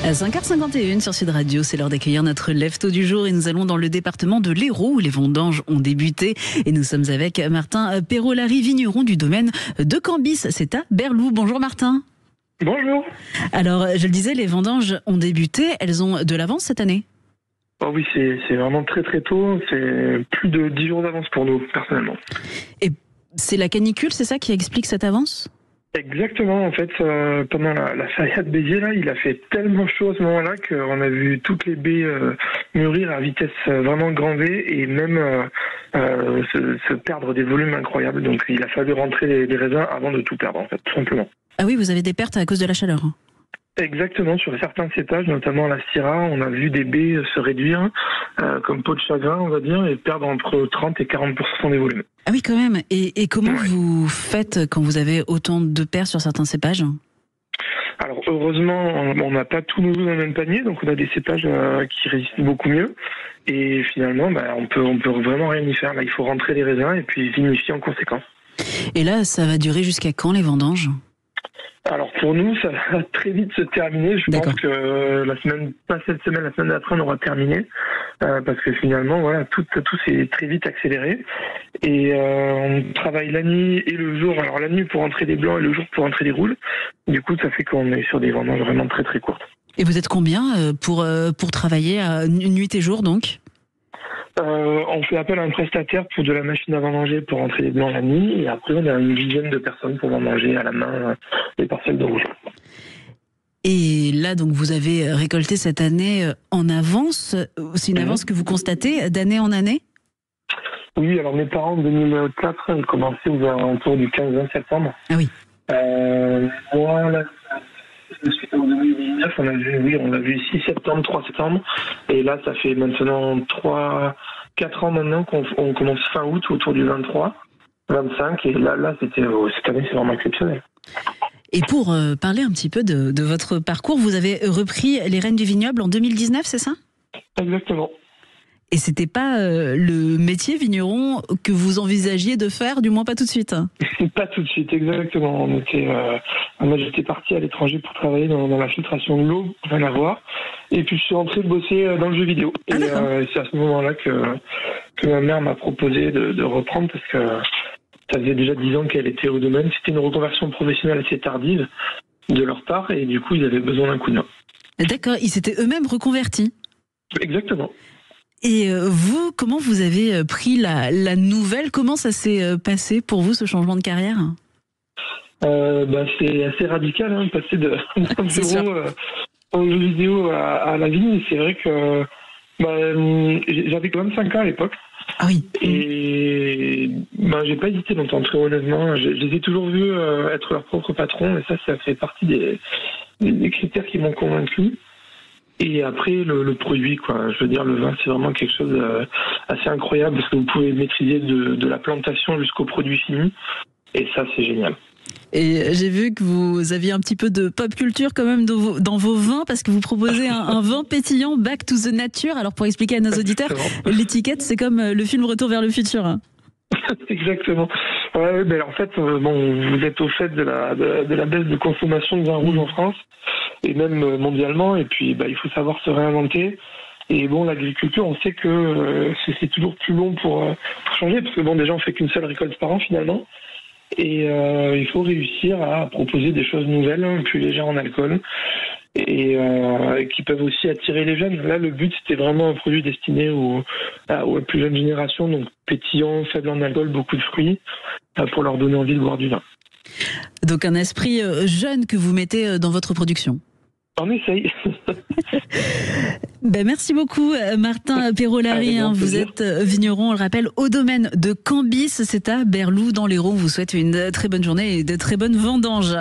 À 5h51 sur Sud Radio, c'est l'heure d'accueillir notre lève-tôt du jour et nous allons dans le département de l'Hérault où les vendanges ont débuté et nous sommes avec Martin Perolari, vigneron du domaine de Cambis, c'est à Berlou. Bonjour Martin. Bonjour. Alors, je le disais, les vendanges ont débuté, elles ont de l'avance cette année? Oh oui, c'est vraiment très très tôt, c'est plus de 10 jours d'avance pour nous, personnellement. Et c'est la canicule, c'est ça qui explique cette avance? Exactement, en fait, pendant la Fayette Béziers, là, il a fait tellement chaud à ce moment-là qu'on a vu toutes les baies mûrir à vitesse vraiment grand V et même se perdre des volumes incroyables. Donc il a fallu rentrer les raisins avant de tout perdre, en fait, tout simplement. Ah oui, vous avez des pertes à cause de la chaleur. Exactement, sur certains cépages, notamment la Syrah, on a vu des baies se réduire, comme peau de chagrin, on va dire, et perdre entre 30 et 40% des volumes. Ah oui, quand même. Et comment vous faites quand vous avez autant de pertes sur certains cépages? Alors heureusement, on n'a pas tous nos œufs dans le même panier, donc on a des cépages qui résistent beaucoup mieux. Et finalement, on peut vraiment rien y faire. Là, il faut rentrer les raisins et puis vinifier en conséquence. Et là, ça va durer jusqu'à quand les vendanges? Alors pour nous, ça va très vite se terminer. Je pense que pas cette semaine, la semaine d'après, on aura terminé. Parce que finalement, voilà, tout s'est très vite accéléré. Et on travaille la nuit et le jour. Alors la nuit pour rentrer des blancs et le jour pour rentrer des rouges. Du coup, ça fait qu'on est sur des vendanges vraiment très très courtes. Et vous êtes combien pour travailler à nuit et jour donc? On fait appel à un prestataire pour de la machine à vendanger pour rentrer les blancs la nuit. Et après, on a une dizaine de personnes pour vendanger à la main les parcelles de rouge. Et là, donc, vous avez récolté cette année en avance. C'est une avance que vous constatez d'année en année? Oui, alors mes parents, en 2004, ils commençaient aux alentours du 15-20 septembre. Ah oui. Moi, là, en 2019, on a vu 6 septembre, 3 septembre. Et là, ça fait maintenant 4 ans maintenant qu'on commence fin août, autour du 23, 25. Et là cette année, c'est vraiment exceptionnel. Et pour parler un petit peu de votre parcours, vous avez repris les rênes du vignoble en 2019, c'est ça? Exactement. Et c'était pas le métier vigneron que vous envisagiez de faire, du moins pas tout de suite? Pas tout de suite, exactement. Moi, j'étais parti à l'étranger pour travailler dans la filtration de l'eau, rien à voir. Et puis je suis rentré bosser dans le jeu vidéo. Et c'est à ce moment-là que ma mère m'a proposé de reprendre parce que ça faisait déjà 10 ans qu'elle était au domaine. C'était une reconversion professionnelle assez tardive de leur part et du coup, ils avaient besoin d'un coup de main. D'accord, ils s'étaient eux-mêmes reconvertis? Exactement. Et vous, comment vous avez pris la nouvelle? Comment ça s'est passé pour vous, ce changement de carrière? C'est assez radical, passer d'un bureau en jeu vidéo à la vigne. C'est vrai que j'avais 25 ans à l'époque. Ah oui. Et j'ai pas hésité longtemps, très honnêtement. Je les ai toujours vus être leur propre patron et ça fait partie des critères qui m'ont convaincu. Et après, le produit, je veux dire, le vin, c'est vraiment quelque chose d'assez incroyable parce que vous pouvez maîtriser de la plantation jusqu'au produit fini. Et ça, c'est génial. Et j'ai vu que vous aviez un petit peu de pop culture quand même dans vos vins parce que vous proposez un vin pétillant Back to the Nature. Alors pour expliquer à nos auditeurs, l'étiquette, c'est comme le film Retour vers le futur. Exactement. Ouais, en fait, vous êtes au fait de la baisse de consommation de vin rouge en France et même mondialement. Et puis, il faut savoir se réinventer. Et l'agriculture, on sait que c'est toujours plus long pour changer parce que déjà, on fait qu'une seule récolte par an finalement. Et il faut réussir à proposer des choses nouvelles, plus légères en alcool et qui peuvent aussi attirer les jeunes. Là, le but, c'était vraiment un produit destiné aux plus jeunes générations, donc pétillant, faible en alcool, beaucoup de fruits, pour leur donner envie de boire du vin. Donc un esprit jeune que vous mettez dans votre production. On essaye. Merci beaucoup Martin Perolari, vous êtes vigneron, on le rappelle, au domaine de Cambis, c'est à Berlou dans l'Hérault. On vous souhaite une très bonne journée et de très bonnes vendanges.